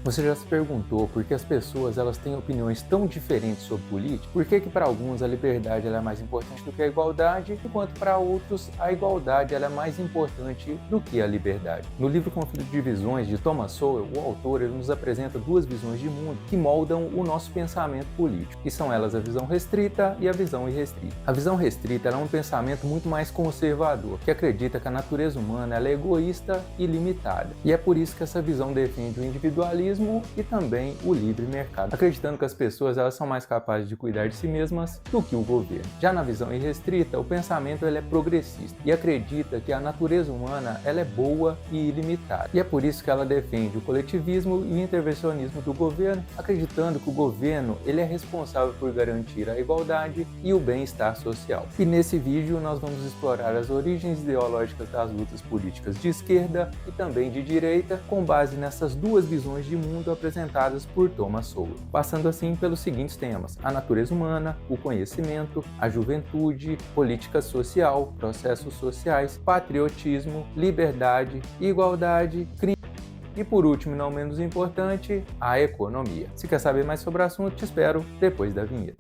Você já se perguntou por que as pessoas elas têm opiniões tão diferentes sobre política? Por que para alguns a liberdade ela é mais importante do que a igualdade, enquanto para outros a igualdade ela é mais importante do que a liberdade? No livro Conflito de Visões, de Thomas Sowell, o autor ele nos apresenta duas visões de mundo que moldam o nosso pensamento político, que são elas a visão restrita e a visão irrestrita. A visão restrita ela é um pensamento muito mais conservador, que acredita que a natureza humana ela é egoísta e limitada. E é por isso que essa visão defende o individualismo e também o livre mercado, acreditando que as pessoas elas são mais capazes de cuidar de si mesmas do que o governo. Já na visão irrestrita, o pensamento ele é progressista e acredita que a natureza humana ela é boa e ilimitada. E é por isso que ela defende o coletivismo e o intervencionismo do governo, acreditando que o governo ele é responsável por garantir a igualdade e o bem-estar social. E nesse vídeo nós vamos explorar as origens ideológicas das lutas políticas de esquerda e também de direita, com base nessas duas visões de mundo apresentadas por Thomas Sowell, passando assim pelos seguintes temas: a natureza humana, o conhecimento, a juventude, política social, processos sociais, patriotismo, liberdade, igualdade, crime e, por último e não menos importante, a economia. Se quer saber mais sobre o assunto, te espero depois da vinheta.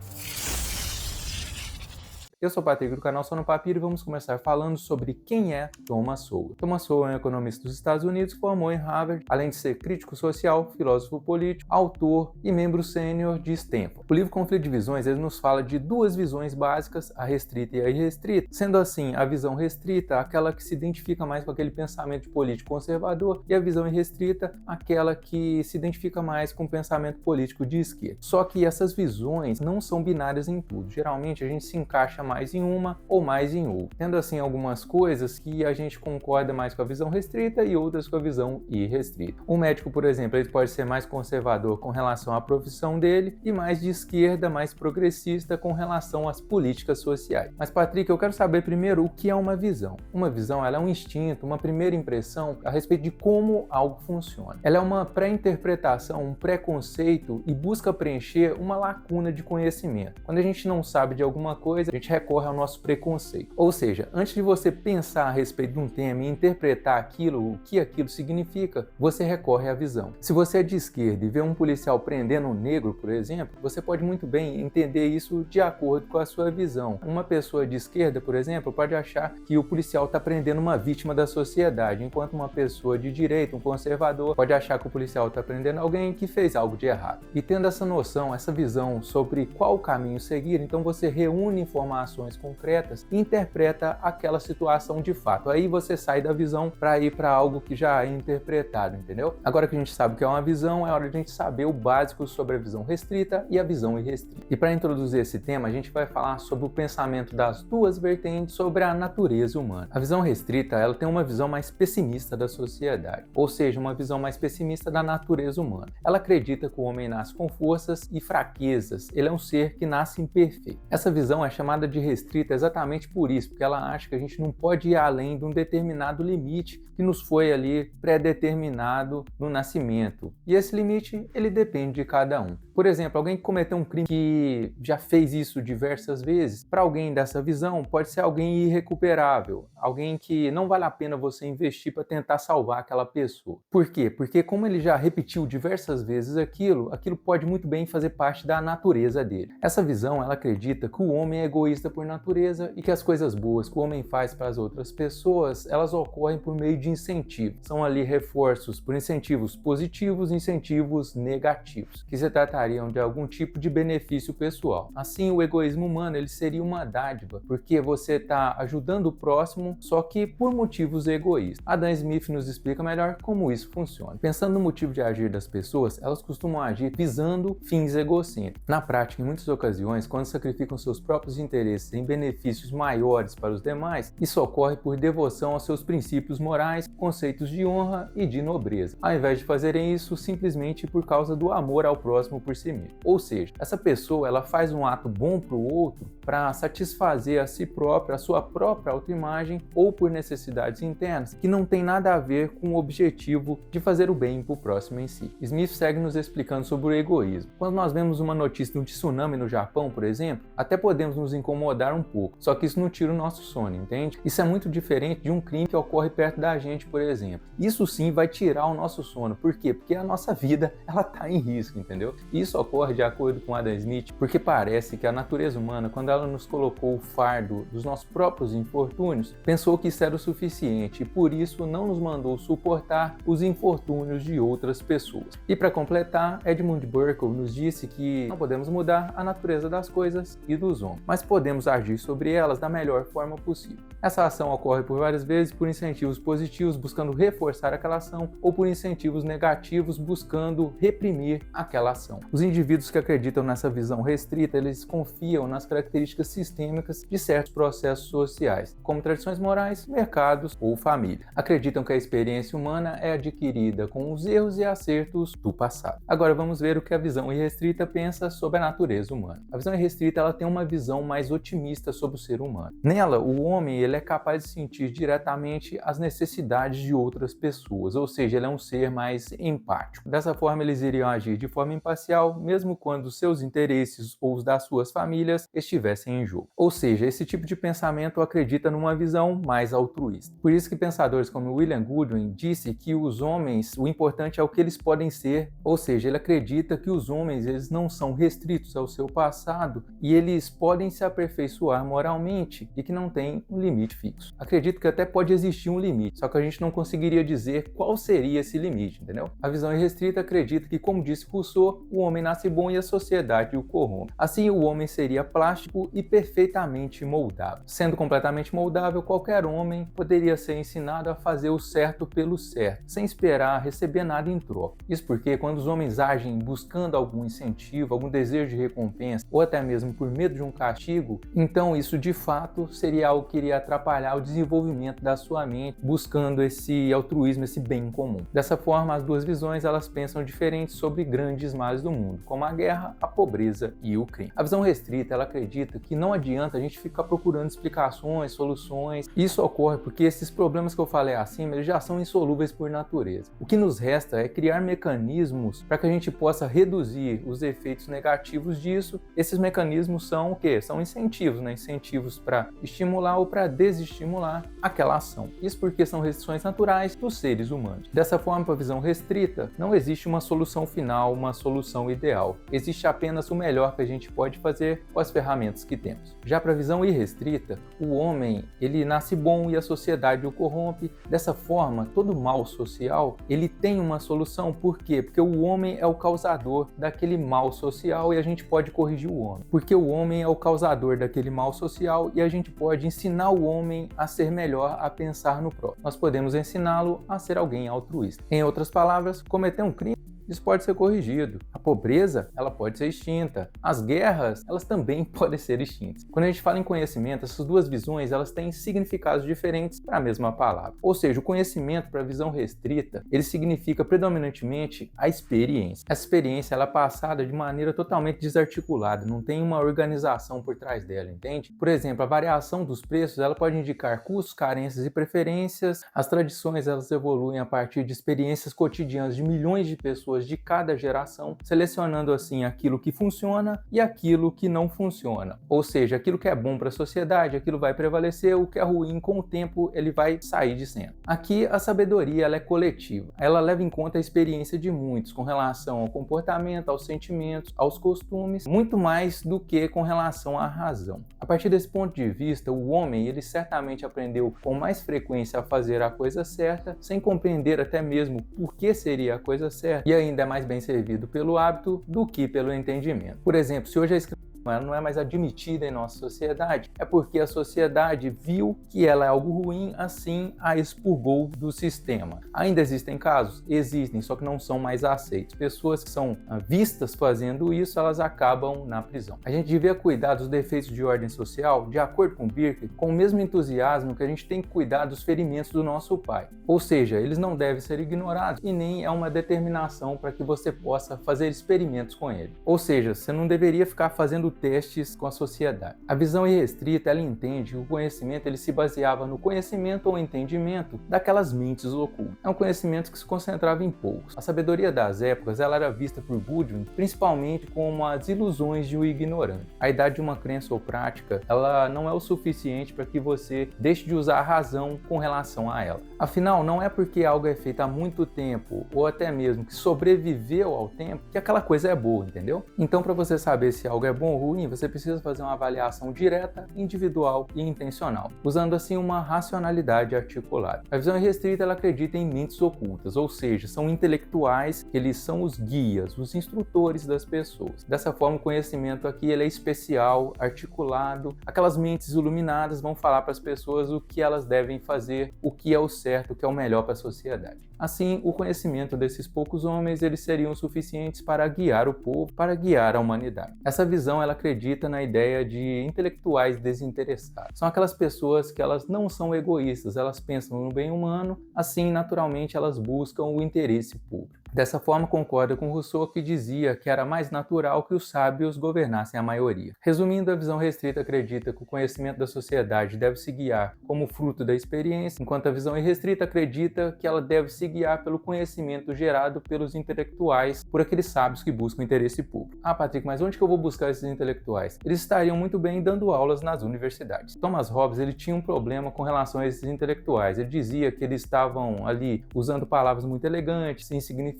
Eu sou o Patrick do canal Só no Papiro e vamos começar falando sobre quem é Thomas Sowell. Thomas Sowell é um economista dos Estados Unidos que formou em Harvard, além de ser crítico social, filósofo político, autor e membro sênior de Stanford. O livro Conflito de Visões ele nos fala de duas visões básicas, a restrita e a irrestrita. Sendo assim, a visão restrita, aquela que se identifica mais com aquele pensamento político conservador, e a visão irrestrita, aquela que se identifica mais com o pensamento político de esquerda. Só que essas visões não são binárias em tudo. Geralmente a gente se encaixa mais em uma ou mais em outra, tendo assim algumas coisas que a gente concorda mais com a visão restrita e outras com a visão irrestrita. Um médico, por exemplo, ele pode ser mais conservador com relação à profissão dele e mais de esquerda, mais progressista com relação às políticas sociais. Mas, Patrick, eu quero saber primeiro o que é uma visão. Uma visão ela é um instinto, uma primeira impressão a respeito de como algo funciona. Ela é uma pré-interpretação, um preconceito e busca preencher uma lacuna de conhecimento. Quando a gente não sabe de alguma coisa, a gente recorre ao nosso preconceito. Ou seja, antes de você pensar a respeito de um tema e interpretar aquilo, o que aquilo significa, você recorre à visão. Se você é de esquerda e vê um policial prendendo um negro, por exemplo, você pode muito bem entender isso de acordo com a sua visão. Uma pessoa de esquerda, por exemplo, pode achar que o policial está prendendo uma vítima da sociedade, enquanto uma pessoa de direita, um conservador, pode achar que o policial está prendendo alguém que fez algo de errado. E tendo essa noção, essa visão sobre qual caminho seguir, então você reúne informações concretas e interpreta aquela situação de fato. Aí você sai da visão para ir para algo que já é interpretado, entendeu? Agora que a gente sabe o que é uma visão, é hora de a gente saber o básico sobre a visão restrita e a visão irrestrita. E para introduzir esse tema, a gente vai falar sobre o pensamento das duas vertentes sobre a natureza humana. A visão restrita, ela tem uma visão mais pessimista da sociedade, ou seja, uma visão mais pessimista da natureza humana. Ela acredita que o homem nasce com forças e fraquezas, ele é um ser que nasce imperfeito. Essa visão é chamada de restrita exatamente por isso, porque ela acha que a gente não pode ir além de um determinado limite que nos foi ali pré-determinado no nascimento. E esse limite, ele depende de cada um. Por exemplo, alguém que cometeu um crime que já fez isso diversas vezes, para alguém dessa visão, pode ser alguém irrecuperável, alguém que não vale a pena você investir para tentar salvar aquela pessoa. Por quê? Porque como ele já repetiu diversas vezes aquilo pode muito bem fazer parte da natureza dele. Essa visão, ela acredita que o homem é egoísta por natureza e que as coisas boas que o homem faz para as outras pessoas, elas ocorrem por meio de incentivos. São ali reforços por incentivos positivos e incentivos negativos, que se tratariam de algum tipo de benefício pessoal. Assim, o egoísmo humano ele seria uma dádiva, porque você está ajudando o próximo, só que por motivos egoístas. Adam Smith nos explica melhor como isso funciona. Pensando no motivo de agir das pessoas, elas costumam agir visando fins egocêntricos. Na prática, em muitas ocasiões, quando sacrificam seus próprios interesses em benefícios maiores para os demais, isso ocorre por devoção aos seus princípios morais, conceitos de honra e de nobreza, ao invés de fazerem isso simplesmente por causa do amor ao próximo por si mesmo. Ou seja, essa pessoa ela faz um ato bom para o outro para satisfazer a si própria, a sua própria autoimagem ou por necessidades internas que não tem nada a ver com o objetivo de fazer o bem para o próximo em si. Smith segue nos explicando sobre o egoísmo. Quando nós vemos uma notícia de um tsunami no Japão, por exemplo, até podemos nos incomodar incomodar um pouco. Só que isso não tira o nosso sono, entende? Isso é muito diferente de um crime que ocorre perto da gente, por exemplo. Isso sim vai tirar o nosso sono. Por quê? Porque a nossa vida, ela tá em risco, entendeu? E isso ocorre de acordo com Adam Smith, porque parece que a natureza humana, quando ela nos colocou o fardo dos nossos próprios infortúnios, pensou que isso era o suficiente e por isso não nos mandou suportar os infortúnios de outras pessoas. E para completar, Edmund Burke nos disse que não podemos mudar a natureza das coisas e dos homens, mas podemos agir sobre elas da melhor forma possível. Essa ação ocorre por várias vezes por incentivos positivos buscando reforçar aquela ação ou por incentivos negativos buscando reprimir aquela ação. Os indivíduos que acreditam nessa visão restrita, eles confiam nas características sistêmicas de certos processos sociais, como tradições morais, mercados ou família. Acreditam que a experiência humana é adquirida com os erros e acertos do passado. Agora vamos ver o que a visão irrestrita pensa sobre a natureza humana. A visão irrestrita ela tem uma visão mais otimista sobre o ser humano. Nela, o homem ele é capaz de sentir diretamente as necessidades de outras pessoas, ou seja, ele é um ser mais empático. Dessa forma, eles iriam agir de forma imparcial, mesmo quando seus interesses ou os das suas famílias estivessem em jogo. Ou seja, esse tipo de pensamento acredita numa visão mais altruísta. Por isso que pensadores como William Goodwin disse que os homens, o importante é o que eles podem ser, ou seja, ele acredita que os homens eles não são restritos ao seu passado e eles podem se aperfeiçoar moralmente e que não tem um limite fixo. Acredito que até pode existir um limite, só que a gente não conseguiria dizer qual seria esse limite, entendeu? A visão irrestrita acredita que, como disse Rousseau, o homem nasce bom e a sociedade o corrompe. Assim, o homem seria plástico e perfeitamente moldável. Sendo completamente moldável, qualquer homem poderia ser ensinado a fazer o certo pelo certo, sem esperar receber nada em troca. Isso porque quando os homens agem buscando algum incentivo, algum desejo de recompensa, ou até mesmo por medo de um castigo, então isso de fato seria algo que iria atrapalhar o desenvolvimento da sua mente, buscando esse altruísmo, esse bem comum. Dessa forma, as duas visões elas pensam diferentes sobre grandes males do mundo, como a guerra, a pobreza e o crime. A visão restrita ela acredita que não adianta a gente ficar procurando explicações, soluções. Isso ocorre porque esses problemas que eu falei acima eles já são insolúveis por natureza. O que nos resta é criar mecanismos para que a gente possa reduzir os efeitos negativos disso. Esses mecanismos são o quê? São incentivos, né? Incentivos para estimular ou para desestimular aquela ação. Isso porque são restrições naturais dos seres humanos. Dessa forma, para a visão restrita, não existe uma solução final, uma solução ideal. Existe apenas o melhor que a gente pode fazer com as ferramentas que temos. Já para a visão irrestrita, o homem ele nasce bom e a sociedade o corrompe. Dessa forma, todo mal social ele tem uma solução. Por quê? Porque o homem é o causador daquele mal social e a gente pode corrigir o homem. Porque o homem é o causador daquele mal social e a gente pode ensinar o homem a ser melhor, a pensar no próximo. Nós podemos ensiná-lo a ser alguém altruísta. Em outras palavras, cometer um crime isso pode ser corrigido. A pobreza, ela pode ser extinta. As guerras, elas também podem ser extintas. Quando a gente fala em conhecimento, essas duas visões, elas têm significados diferentes para a mesma palavra. Ou seja, o conhecimento para a visão restrita, ele significa predominantemente a experiência. Essa experiência, ela é passada de maneira totalmente desarticulada, não tem uma organização por trás dela, entende? Por exemplo, a variação dos preços, ela pode indicar custos, carências e preferências. As tradições, elas evoluem a partir de experiências cotidianas de milhões de pessoas de cada geração, selecionando assim aquilo que funciona e aquilo que não funciona. Ou seja, aquilo que é bom para a sociedade, aquilo vai prevalecer, o que é ruim com o tempo ele vai sair de cena. Aqui a sabedoria ela é coletiva, ela leva em conta a experiência de muitos com relação ao comportamento, aos sentimentos, aos costumes, muito mais do que com relação à razão. A partir desse ponto de vista, o homem ele certamente aprendeu com mais frequência a fazer a coisa certa, sem compreender até mesmo por que seria a coisa certa, e ainda é mais bem servido pelo hábito do que pelo entendimento. Por exemplo, se hoje a escrita ela não é mais admitida em nossa sociedade, é porque a sociedade viu que ela é algo ruim, assim a expurgou do sistema. Ainda existem casos? Existem, só que não são mais aceitos. Pessoas que são vistas fazendo isso, elas acabam na prisão. A gente devia cuidar dos defeitos de ordem social, de acordo com Birke, com o mesmo entusiasmo que a gente tem que cuidar dos ferimentos do nosso pai. Ou seja, eles não devem ser ignorados e nem é uma determinação para que você possa fazer experimentos com ele. Ou seja, você não deveria ficar fazendo testes com a sociedade. A visão irrestrita, ela entende que o conhecimento ele se baseava no conhecimento ou entendimento daquelas mentes ocultas. É um conhecimento que se concentrava em poucos. A sabedoria das épocas ela era vista por Goodwin principalmente como as ilusões de um ignorante. A idade de uma crença ou prática, ela não é o suficiente para que você deixe de usar a razão com relação a ela. Afinal, não é porque algo é feito há muito tempo ou até mesmo que sobreviveu ao tempo que aquela coisa é boa, entendeu? Então, para você saber se algo é bom ou ruim, você precisa fazer uma avaliação direta, individual e intencional, usando assim uma racionalidade articulada. A visão irrestrita ela acredita em mentes ocultas, ou seja, são intelectuais, eles são os guias, os instrutores das pessoas. Dessa forma, o conhecimento aqui ele é especial, articulado. Aquelas mentes iluminadas vão falar para as pessoas o que elas devem fazer, o que é o certo, o que é o melhor para a sociedade. Assim, o conhecimento desses poucos homens eles seriam suficientes para guiar o povo, para guiar a humanidade. Essa visão ela acredita na ideia de intelectuais desinteressados. São aquelas pessoas que elas não são egoístas, elas pensam no bem humano, assim naturalmente elas buscam o interesse público. Dessa forma, concorda com Rousseau que dizia que era mais natural que os sábios governassem a maioria. Resumindo, a visão restrita acredita que o conhecimento da sociedade deve se guiar como fruto da experiência, enquanto a visão irrestrita acredita que ela deve se guiar pelo conhecimento gerado pelos intelectuais, por aqueles sábios que buscam interesse público. Ah, Patrick, mas onde que eu vou buscar esses intelectuais? Eles estariam muito bem dando aulas nas universidades. Thomas Hobbes ele tinha um problema com relação a esses intelectuais. Ele dizia que eles estavam ali usando palavras muito elegantes, insignificantes,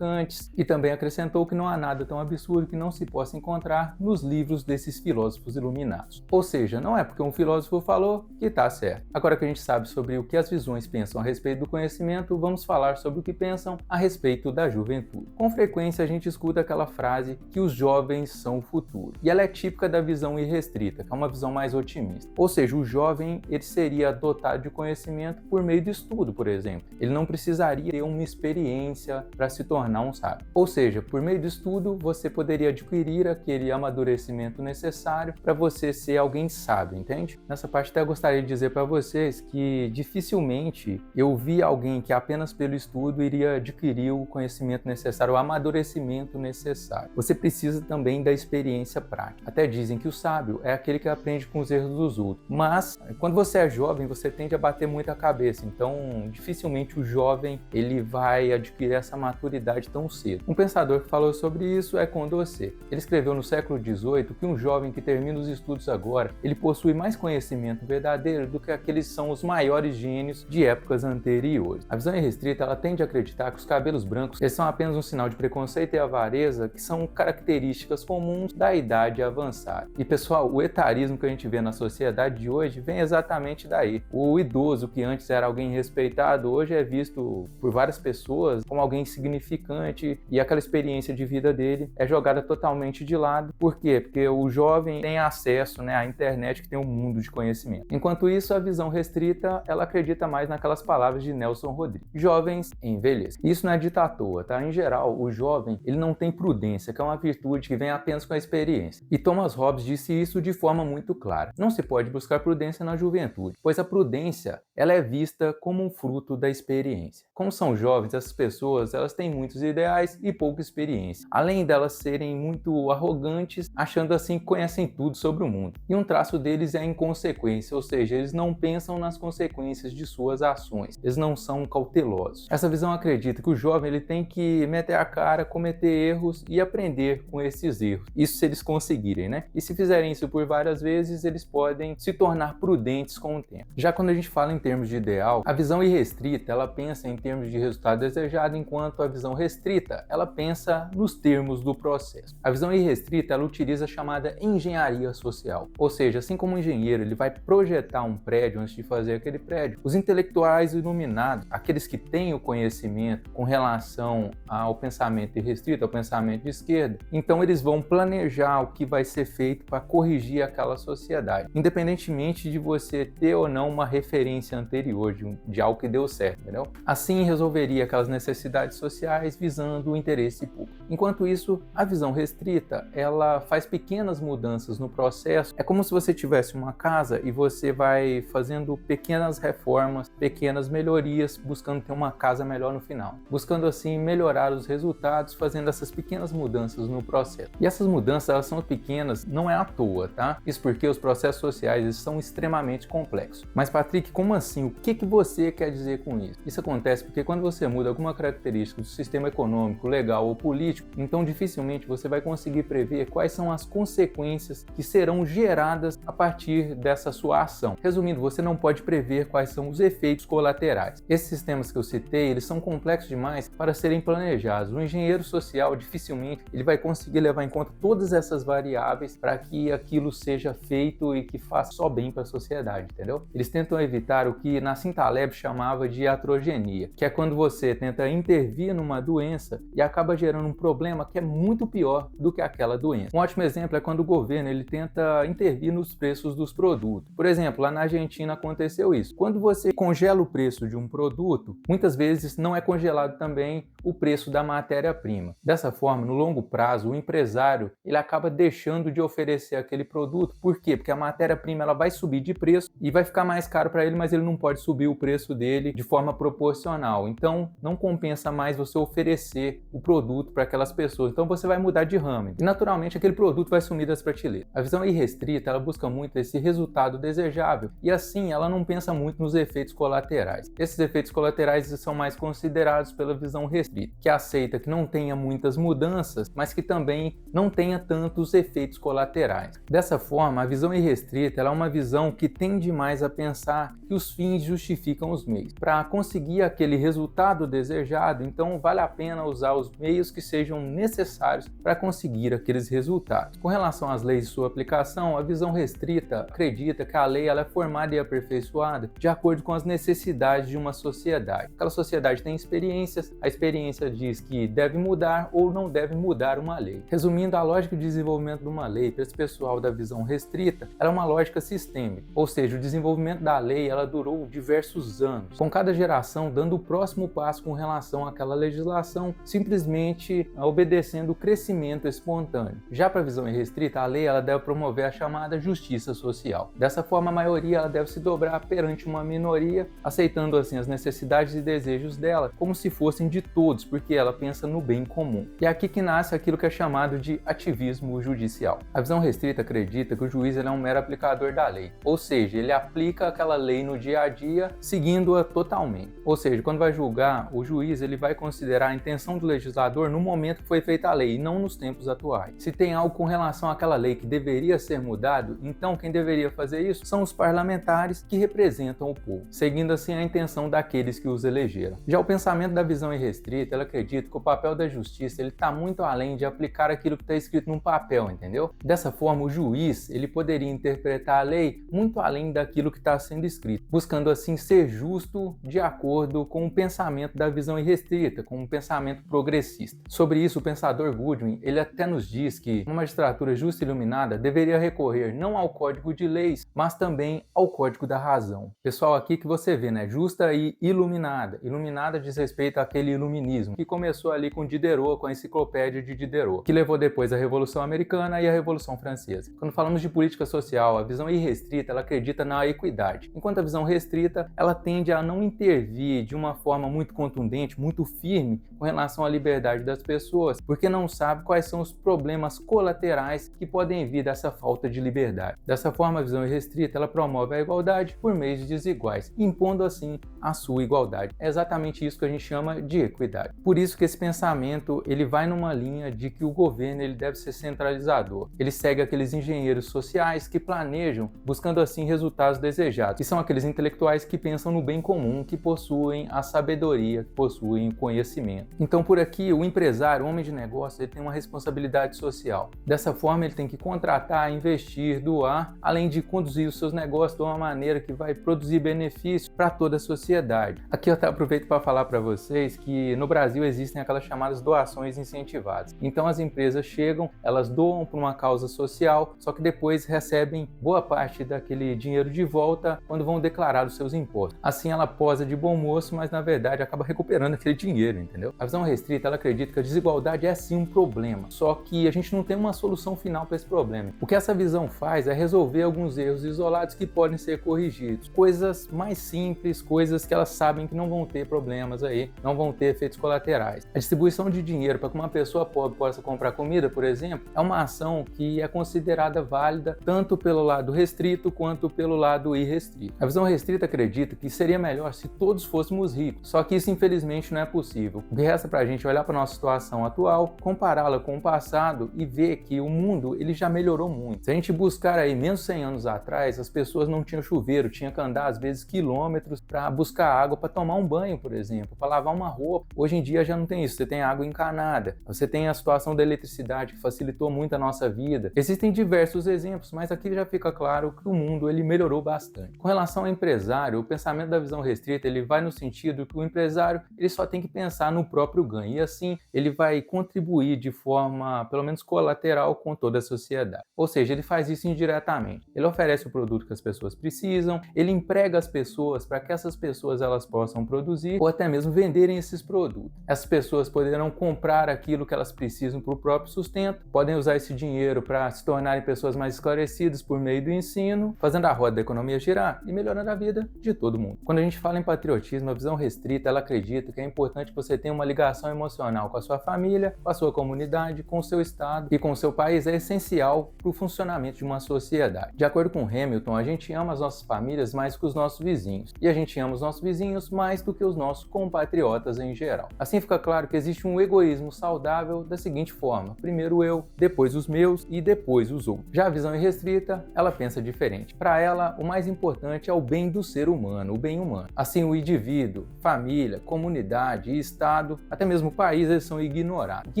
e também acrescentou que não há nada tão absurdo que não se possa encontrar nos livros desses filósofos iluminados. Ou seja, não é porque um filósofo falou que está certo. Agora que a gente sabe sobre o que as visões pensam a respeito do conhecimento, vamos falar sobre o que pensam a respeito da juventude. Com frequência a gente escuta aquela frase que os jovens são o futuro. E ela é típica da visão irrestrita, que é uma visão mais otimista. Ou seja, o jovem ele seria dotado de conhecimento por meio de estudo, por exemplo. Ele não precisaria ter uma experiência para se tornar um sábio. Ou seja, por meio de estudo, você poderia adquirir aquele amadurecimento necessário para você ser alguém sábio, entende? Nessa parte até gostaria de dizer para vocês que dificilmente eu vi alguém que apenas pelo estudo iria adquirir o conhecimento necessário, o amadurecimento necessário. Você precisa também da experiência prática. Até dizem que o sábio é aquele que aprende com os erros dos outros. Mas, quando você é jovem, você tende a bater muito a cabeça. Então, dificilmente o jovem ele vai adquirir essa maturidade tão cedo. Um pensador que falou sobre isso é Condorcet. Ele escreveu no século XVIII que um jovem que termina os estudos agora, ele possui mais conhecimento verdadeiro do que aqueles que são os maiores gênios de épocas anteriores. A visão irrestrita ela tende a acreditar que os cabelos brancos eles são apenas um sinal de preconceito e avareza, que são características comuns da idade avançada. E pessoal, o etarismo que a gente vê na sociedade de hoje vem exatamente daí. O idoso que antes era alguém respeitado, hoje é visto por várias pessoas como alguém significante e aquela experiência de vida dele é jogada totalmente de lado. Por quê? Porque o jovem tem acesso, à internet que tem um mundo de conhecimento. Enquanto isso, a visão restrita, ela acredita mais naquelas palavras de Nelson Rodrigues. Jovens envelhecem. Isso não é dito à toa, tá? Em geral, o jovem, ele não tem prudência, que é uma virtude que vem apenas com a experiência. E Thomas Hobbes disse isso de forma muito clara. Não se pode buscar prudência na juventude, pois a prudência, ela é vista como um fruto da experiência. Como são jovens, essas pessoas, elas têm muitos ideais e pouca experiência, além delas serem muito arrogantes, achando assim que conhecem tudo sobre o mundo. E um traço deles é a inconsequência, ou seja, eles não pensam nas consequências de suas ações, eles não são cautelosos. Essa visão acredita que o jovem ele tem que meter a cara, cometer erros e aprender com esses erros. Isso se eles conseguirem, E se fizerem isso por várias vezes, eles podem se tornar prudentes com o tempo. Já quando a gente fala em termos de ideal, a visão irrestrita, ela pensa em termos de resultado desejado, enquanto a visão restrita, ela pensa nos termos do processo. A visão irrestrita, ela utiliza a chamada engenharia social, ou seja, assim como o engenheiro, ele vai projetar um prédio antes de fazer aquele prédio, os intelectuais iluminados, aqueles que têm o conhecimento com relação ao pensamento irrestrito, ao pensamento de esquerda, então eles vão planejar o que vai ser feito para corrigir aquela sociedade, independentemente de você ter ou não uma referência anterior de algo que deu certo, entendeu? Assim resolveria aquelas necessidades sociais sociais visando o interesse público. Enquanto isso, a visão restrita, ela faz pequenas mudanças no processo. É como se você tivesse uma casa e você vai fazendo pequenas reformas, pequenas melhorias, buscando ter uma casa melhor no final. Buscando assim melhorar os resultados, fazendo essas pequenas mudanças no processo. E essas mudanças, elas são pequenas, não é à toa, tá? Isso porque os processos sociais eles são extremamente complexos. Mas Patrick, como assim? O que você quer dizer com isso? Isso acontece porque quando você muda alguma característica do sistema econômico, legal ou político, então dificilmente você vai conseguir prever quais são as consequências que serão geradas a partir dessa sua ação. Resumindo, você não pode prever quais são os efeitos colaterais. Esses sistemas que eu citei, eles são complexos demais para serem planejados. O engenheiro social dificilmente ele vai conseguir levar em conta todas essas variáveis para que aquilo seja feito e que faça só bem para a sociedade, entendeu? Eles tentam evitar o que Nassim Taleb chamava de iatrogenia, que é quando você tenta intervir numa doença e acaba gerando um problema que é muito pior do que aquela doença. Um ótimo exemplo é quando o governo ele tenta intervir nos preços dos produtos. Por exemplo, lá na Argentina aconteceu isso. Quando você congela o preço de um produto, muitas vezes não é congelado também o preço da matéria-prima. Dessa forma, no longo prazo, o empresário ele acaba deixando de oferecer aquele produto. Por quê? Porque a matéria-prima ela vai subir de preço e vai ficar mais caro para ele, mas ele não pode subir o preço dele de forma proporcional. Então, não compensa mais você oferecer o produto para aquelas pessoas. Então, você vai mudar de ramo. E, naturalmente, aquele produto vai sumir das prateleiras. A visão irrestrita, ela busca muito esse resultado desejável. E, assim, ela não pensa muito nos efeitos colaterais. Esses efeitos colaterais são mais considerados pela visão restrita, que aceita que não tenha muitas mudanças, mas que também não tenha tantos efeitos colaterais. Dessa forma, a visão irrestrita ela é uma visão que tende mais a pensar que os fins justificam os meios. Para conseguir aquele resultado desejado, então vale a pena usar os meios que sejam necessários para conseguir aqueles resultados. Com relação às leis e sua aplicação, a visão restrita acredita que a lei ela é formada e aperfeiçoada de acordo com as necessidades de uma sociedade. Aquela sociedade tem experiências, a experiência diz que deve mudar ou não deve mudar uma lei. Resumindo, a lógica de desenvolvimento de uma lei para esse pessoal da visão restrita ela é uma lógica sistêmica, ou seja, o desenvolvimento da lei ela durou diversos anos, com cada geração dando o próximo passo com relação àquela legislação, simplesmente obedecendo o crescimento espontâneo. Já para a visão irrestrita, a lei ela deve promover a chamada justiça social. Dessa forma, a maioria ela deve se dobrar perante uma minoria, aceitando assim as necessidades e desejos dela como se fossem de todos, porque ela pensa no bem comum. E é aqui que nasce aquilo que é chamado de ativismo judicial. A visão restrita acredita que o juiz ele é um mero aplicador da lei, ou seja, ele aplica aquela lei no dia a dia, seguindo-a totalmente. Ou seja, quando vai julgar, o juiz ele vai considerar a intenção do legislador no momento que foi feita a lei, e não nos tempos atuais. Se tem algo com relação àquela lei que deveria ser mudado, então quem deveria fazer isso são os parlamentares que representam o povo, seguindo assim a intenção daqueles que os elegeram. Já o pensamento da visão irrestrita, ela acredita que o papel da justiça ele está muito além de aplicar aquilo que está escrito num papel, entendeu? Dessa forma, o juiz ele poderia interpretar a lei muito além daquilo que está sendo escrito, buscando assim ser justo de acordo com o pensamento da visão irrestrita, com um pensamento progressista. Sobre isso, o pensador Goodwin ele até nos diz que uma magistratura justa e iluminada deveria recorrer não ao código de leis, mas também ao código da razão. Pessoal, aqui que você vê, né? Justa e iluminada. Iluminada diz respeito àquele iluminismo que começou ali com Diderot, com a enciclopédia de Diderot, que levou depois a Revolução Americana e a Revolução Francesa. Quando falamos de política social, a visão irrestrita ela acredita na equidade, enquanto a visão restrita ela tende a não intervir de uma forma muito contundente, muito firme com relação à liberdade das pessoas, porque não sabe quais são os problemas colaterais que podem vir dessa falta de liberdade. Dessa forma, a visão irrestrita ela promove a igualdade por meios desiguais, impondo assim a sua igualdade. É exatamente isso que a gente chama de equidade. Por isso que esse pensamento ele vai numa linha de que o governo ele deve ser centralizador. Ele segue aqueles engenheiros sociais que planejam, buscando assim resultados desejados, que são aqueles intelectuais que pensam no bem comum, que possuem a sabedoria, que possuem o conhecimento. Então, por aqui, o empresário, o homem de negócio, ele tem uma responsabilidade social. Dessa forma, ele tem que contratar, investir, doar, além de conduzir os seus negócios de uma maneira que vai produzir benefícios para toda a sociedade. Aqui eu até aproveito para falar para vocês que no Brasil existem aquelas chamadas doações incentivadas. Então, as empresas chegam, elas doam para uma causa social, só que depois recebem boa parte daquele dinheiro de volta quando vão declarar os seus impostos. Assim, ela posa de bom moço, mas na verdade acaba recuperando aquele dinheiro, entendeu? A visão restrita, ela acredita que a desigualdade é sim um problema, só que a gente não tem uma solução final para esse problema. O que essa visão faz é resolver alguns erros isolados que podem ser corrigidos, coisas mais simples, coisas que elas sabem que não vão ter problemas aí, não vão ter efeitos colaterais. A distribuição de dinheiro para que uma pessoa pobre possa comprar comida, por exemplo, é uma ação que é considerada válida tanto pelo lado restrito quanto pelo lado irrestrito. A visão restrita acredita que seria melhor se todos fôssemos ricos, só que isso infelizmente não é possível. O que resta para a gente olhar para a nossa situação atual, compará-la com o passado e ver que o mundo ele já melhorou muito. Se a gente buscar aí menos 100 anos atrás, as pessoas não tinham chuveiro, tinham que andar às vezes quilômetros para buscar água para tomar um banho, por exemplo, para lavar uma roupa. Hoje em dia já não tem isso, você tem água encanada, você tem a situação da eletricidade que facilitou muito a nossa vida. Existem diversos exemplos, mas aqui já fica claro que o mundo ele melhorou bastante. Com relação ao empresário, o pensamento da visão restrita ele vai no sentido que o empresário ele só tem que pensar no próprio ganho e assim ele vai contribuir de forma pelo menos colateral com toda a sociedade. Ou seja, ele faz isso indiretamente. Ele oferece o produto que as pessoas precisam, ele emprega as pessoas para que essas pessoas elas possam produzir ou até mesmo venderem esses produtos. Essas pessoas poderão comprar aquilo que elas precisam para o próprio sustento, podem usar esse dinheiro para se tornarem pessoas mais esclarecidas por meio do ensino, fazendo a roda da economia girar e melhorando a vida de todo mundo. Quando a gente fala em patriotismo, a visão restrita ela acredita que é importante você ter uma ligação emocional com a sua família, com a sua comunidade, com o seu estado e com o seu país é essencial para o funcionamento de uma sociedade. De acordo com Hamilton, a gente ama as nossas famílias mais que os nossos vizinhos e a gente ama os nossos vizinhos mais do que os nossos compatriotas em geral. Assim fica claro que existe um egoísmo saudável da seguinte forma: primeiro eu, depois os meus e depois os outros. Já a visão irrestrita, ela pensa diferente. Para ela, o mais importante é o bem do ser humano, o bem humano. Assim, o indivíduo, família, comunidade e estado, até mesmo o país, eles são ignorados. O que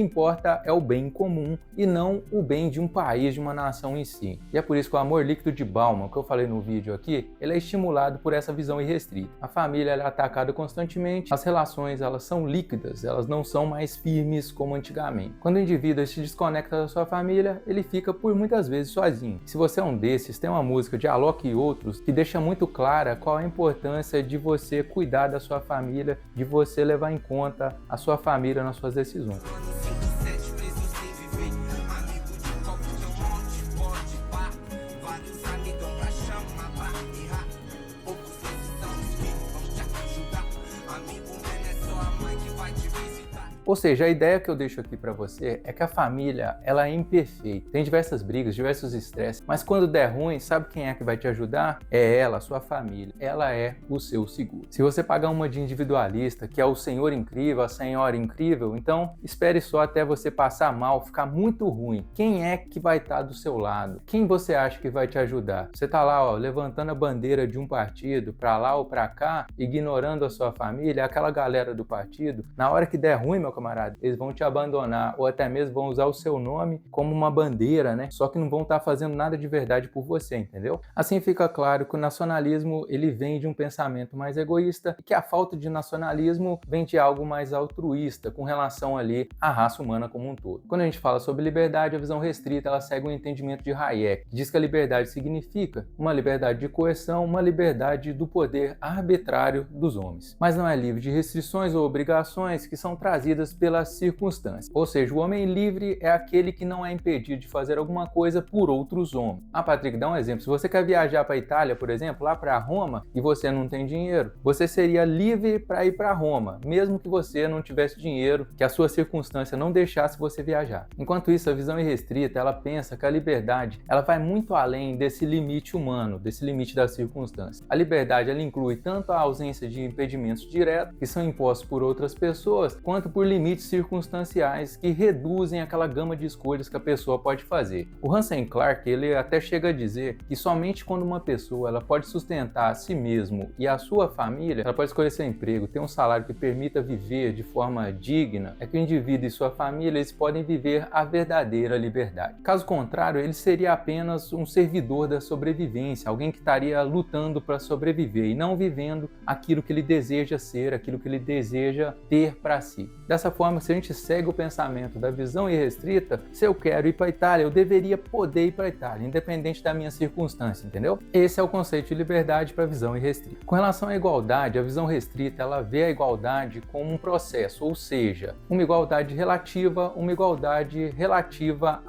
importa é o bem comum e não o bem de um país, de uma nação em si. E é por isso que o amor líquido de Bauman, que eu falei no vídeo aqui, ele é estimulado por essa visão irrestrita. A família ela é atacada constantemente, as relações elas são líquidas, elas não são mais firmes como antigamente. Quando o indivíduo se desconecta da sua família, ele fica por muitas vezes sozinho. Se você é um desses, tem uma música de Alok e outros que deixa muito clara qual a importância de você cuidar da sua família, de você levar em conta a sua família nas suas decisões. Ou seja, a ideia que eu deixo aqui para você é que a família, ela é imperfeita. Tem diversas brigas, diversos estresses, mas quando der ruim, sabe quem é que vai te ajudar? É ela, a sua família. Ela é o seu seguro. Se você pagar uma de individualista, que é o senhor incrível, a senhora incrível, então espere só até você passar mal, ficar muito ruim. Quem é que vai estar do seu lado? Quem você acha que vai te ajudar? Você tá lá, ó, levantando a bandeira de um partido, para lá ou para cá, ignorando a sua família, aquela galera do partido. Na hora que der ruim, meu camarada, eles vão te abandonar ou até mesmo vão usar o seu nome como uma bandeira, né? Só que não vão estar fazendo nada de verdade por você, entendeu? Assim fica claro que o nacionalismo ele vem de um pensamento mais egoísta e que a falta de nacionalismo vem de algo mais altruísta com relação ali à raça humana como um todo. Quando a gente fala sobre liberdade, a visão restrita ela segue o entendimento de Hayek, que diz que a liberdade significa uma liberdade de coerção, uma liberdade do poder arbitrário dos homens, mas não é livre de restrições ou obrigações que são trazidas pelas circunstâncias. Ou seja, o homem livre é aquele que não é impedido de fazer alguma coisa por outros homens. Patrick, dá um exemplo. Se você quer viajar para a Itália, por exemplo, lá para Roma, e você não tem dinheiro, você seria livre para ir para Roma, mesmo que você não tivesse dinheiro, que a sua circunstância não deixasse você viajar. Enquanto isso, a visão irrestrita, ela pensa que a liberdade, ela vai muito além desse limite humano, desse limite das circunstâncias. A liberdade, ela inclui tanto a ausência de impedimentos diretos, que são impostos por outras pessoas, quanto por limites circunstanciais que reduzem aquela gama de escolhas que a pessoa pode fazer. O Hansen Clark, ele até chega a dizer que somente quando uma pessoa ela pode sustentar a si mesmo e a sua família, ela pode escolher seu emprego, ter um salário que permita viver de forma digna, é que o indivíduo e sua família eles podem viver a verdadeira liberdade. Caso contrário, ele seria apenas um servidor da sobrevivência, alguém que estaria lutando para sobreviver e não vivendo aquilo que ele deseja ser, aquilo que ele deseja ter para si. Dessa Dessa forma, se a gente segue o pensamento da visão irrestrita, se eu quero ir para a Itália, eu deveria poder ir para a Itália, independente da minha circunstância, entendeu? Esse é o conceito de liberdade para a visão irrestrita. Com relação à igualdade, a visão restrita, ela vê a igualdade como um processo, ou seja, uma igualdade relativa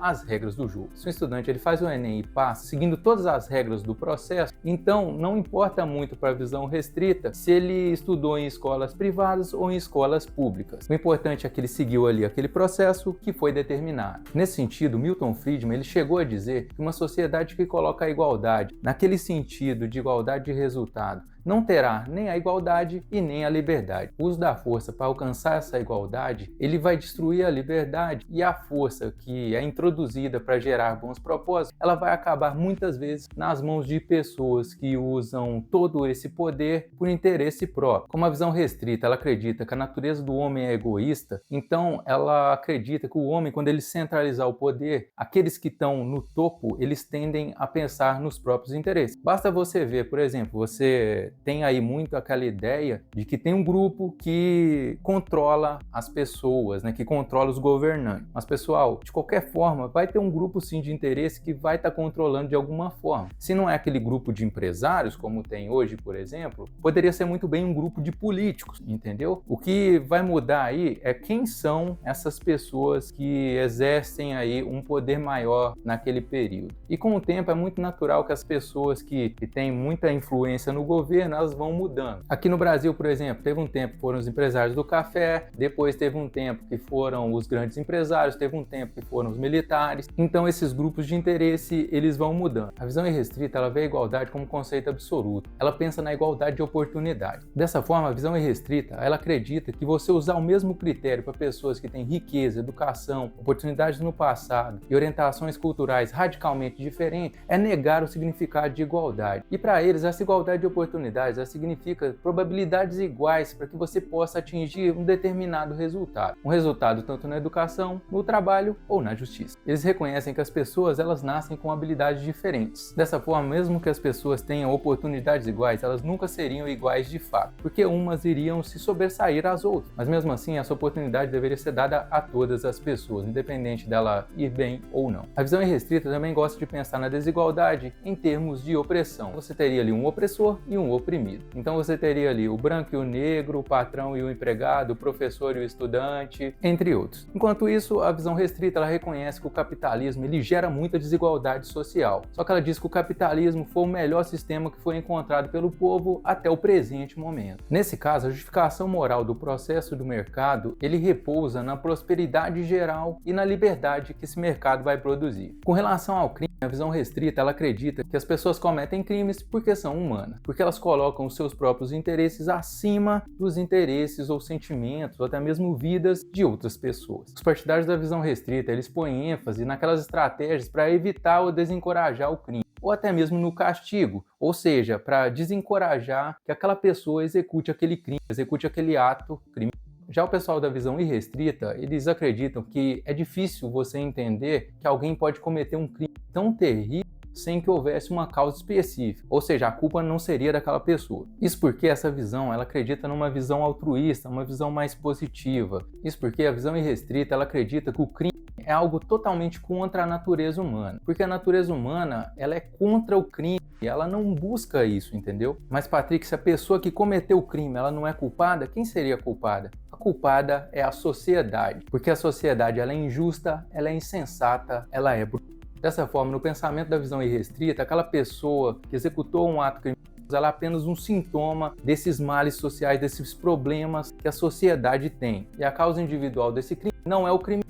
às regras do jogo. Se o estudante ele faz o Enem e passa seguindo todas as regras do processo, então não importa muito para a visão restrita se ele estudou em escolas privadas ou em escolas públicas. O importante é que ele seguiu ali aquele processo que foi determinado. Nesse sentido, Milton Friedman ele chegou a dizer que uma sociedade que coloca a igualdade naquele sentido de igualdade de resultado não terá nem a igualdade e nem a liberdade. O uso da força para alcançar essa igualdade, ele vai destruir a liberdade, e a força que é introduzida para gerar bons propósitos, ela vai acabar muitas vezes nas mãos de pessoas que usam todo esse poder por interesse próprio. Como a visão restrita, ela acredita que a natureza do homem é egoísta, então ela acredita que o homem, quando ele centralizar o poder, aqueles que estão no topo, eles tendem a pensar nos próprios interesses. Basta você ver, por exemplo, você tem aí muito aquela ideia de que tem um grupo que controla as pessoas, né, que controla os governantes. Mas, pessoal, de qualquer forma, vai ter um grupo sim de interesse que vai estar controlando de alguma forma. Se não é aquele grupo de empresários, como tem hoje, por exemplo, poderia ser muito bem um grupo de políticos, entendeu? O que vai mudar aí é quem são essas pessoas que exercem aí um poder maior naquele período. E com o tempo é muito natural que as pessoas que têm muita influência no governo, elas vão mudando. Aqui no Brasil, por exemplo, teve um tempo que foram os empresários do café, depois teve um tempo que foram os grandes empresários, teve um tempo que foram os militares. Então esses grupos de interesse, eles vão mudando. A visão irrestrita, ela vê a igualdade como um conceito absoluto. Ela pensa na igualdade de oportunidade. Dessa forma, a visão irrestrita, ela acredita que você usar o mesmo critério para pessoas que têm riqueza, educação, oportunidades no passado e orientações culturais radicalmente diferentes é negar o significado de igualdade. E para eles, essa igualdade de oportunidade ela significa probabilidades iguais para que você possa atingir um determinado resultado. Um resultado tanto na educação, no trabalho ou na justiça. Eles reconhecem que as pessoas elas nascem com habilidades diferentes. Dessa forma, mesmo que as pessoas tenham oportunidades iguais, elas nunca seriam iguais de fato, porque umas iriam se sobressair às outras. Mas mesmo assim, essa oportunidade deveria ser dada a todas as pessoas, independente dela ir bem ou não. A visão irrestrita também gosta de pensar na desigualdade em termos de opressão. Você teria ali um opressor e um oprimido. Então você teria ali o branco e o negro, o patrão e o empregado, o professor e o estudante, entre outros. Enquanto isso, a visão restrita ela reconhece que o capitalismo ele gera muita desigualdade social. Só que ela diz que o capitalismo foi o melhor sistema que foi encontrado pelo povo até o presente momento. Nesse caso, a justificação moral do processo do mercado ele repousa na prosperidade geral e na liberdade que esse mercado vai produzir. Com relação ao crime, a visão restrita ela acredita que as pessoas cometem crimes porque são humanas, porque elas colocam os seus próprios interesses acima dos interesses ou sentimentos ou até mesmo vidas de outras pessoas. Os partidários da visão restrita eles põem ênfase naquelas estratégias para evitar ou desencorajar o crime, ou até mesmo no castigo, ou seja, para desencorajar que aquela pessoa execute aquele crime, execute aquele ato criminoso. Já o pessoal da visão irrestrita, eles acreditam que é difícil você entender que alguém pode cometer um crime tão terrível sem que houvesse uma causa específica, ou seja, a culpa não seria daquela pessoa. Isso porque essa visão, ela acredita numa visão altruísta, uma visão mais positiva. Isso porque a visão irrestrita, ela acredita que o crime é algo totalmente contra a natureza humana, porque a natureza humana, ela é contra o crime, e ela não busca isso, entendeu? Mas, Patrick, se a pessoa que cometeu o crime, ela não é culpada, quem seria culpada? A culpada é a sociedade, porque a sociedade, ela é injusta, ela é insensata, ela é brutal. Dessa forma, no pensamento da visão irrestrita, aquela pessoa que executou um ato criminoso, ela é apenas um sintoma desses males sociais, desses problemas que a sociedade tem. E a causa individual desse crime não é o crime,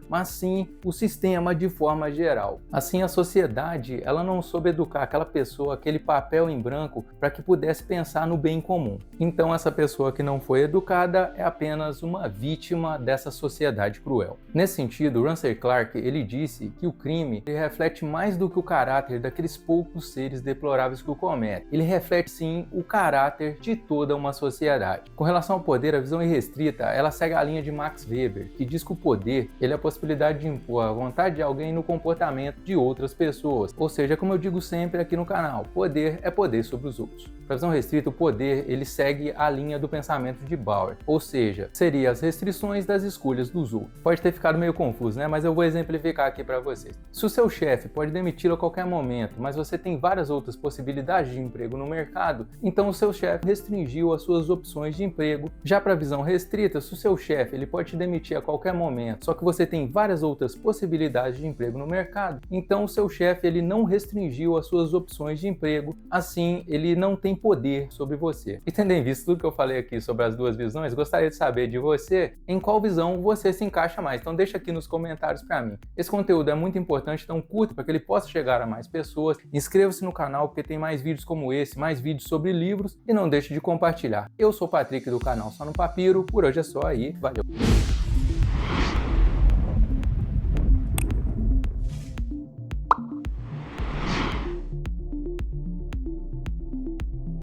mas sim o sistema de forma geral. Assim, a sociedade ela não soube educar aquela pessoa, aquele papel em branco, para que pudesse pensar no bem comum. Então, essa pessoa que não foi educada é apenas uma vítima dessa sociedade cruel. Nesse sentido, Russell Clark ele disse que o crime ele reflete mais do que o caráter daqueles poucos seres deploráveis que o cometem. Ele reflete, sim, o caráter de toda uma sociedade. Com relação ao poder, a visão irrestrita ela segue a linha de Max Weber, que diz que o poder ele é a possibilidade possibilidade de impor a vontade de alguém no comportamento de outras pessoas. Ou seja, como eu digo sempre aqui no canal, poder é poder sobre os outros. Para visão restrita, o poder ele segue a linha do pensamento de Bauer, ou seja, seria as restrições das escolhas dos outros. Pode ter ficado meio confuso, né? Mas eu vou exemplificar aqui para vocês. Se o seu chefe pode demiti-lo a qualquer momento, mas você tem várias outras possibilidades de emprego no mercado, então o seu chefe restringiu as suas opções de emprego. Já para visão restrita, se o seu chefe ele pode te demitir a qualquer momento, só que você tem várias outras possibilidades de emprego no mercado, então o seu chefe ele não restringiu as suas opções de emprego, assim ele não tem poder sobre você. E tendo em vista tudo que eu falei aqui sobre as duas visões, gostaria de saber de você em qual visão você se encaixa mais. Então deixa aqui nos comentários para mim. Esse conteúdo é muito importante, então curta para que ele possa chegar a mais pessoas. Inscreva-se no canal porque tem mais vídeos como esse, mais vídeos sobre livros e não deixe de compartilhar. Eu sou o Patrick do canal Só no Papiro, por hoje é só aí, valeu!